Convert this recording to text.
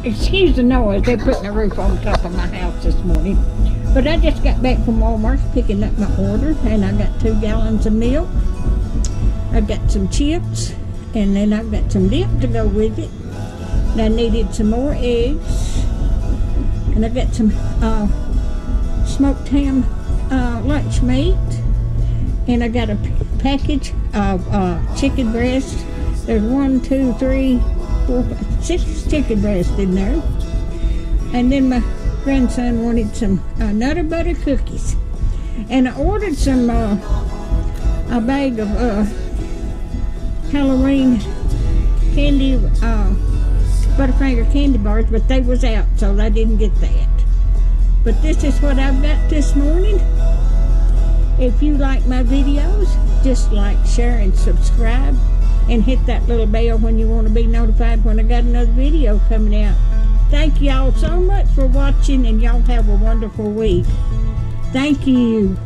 Excuse the noise, they're putting a roof on top of my house this morning. But I just got back from Walmart picking up my order, and I got 2 gallons of milk. I got some chips, and then I've got some dip to go with it. And I needed some more eggs, and I got some smoked ham lunch meat, and I got a package of chicken breast. There's 1, 2, 3, 4, 5, 6 chicken breasts in there. And then my grandson wanted some Nutter Butter cookies, and I ordered some a bag of Halloween candy Butterfinger candy bars, but they was out, so I didn't get that. But this is what I've got this morning. If you like my videos, just like, share, and subscribe, and hit that little bell when you want to be notified when I got another video coming out. Thank y'all so much for watching, and y'all have a wonderful week. Thank you.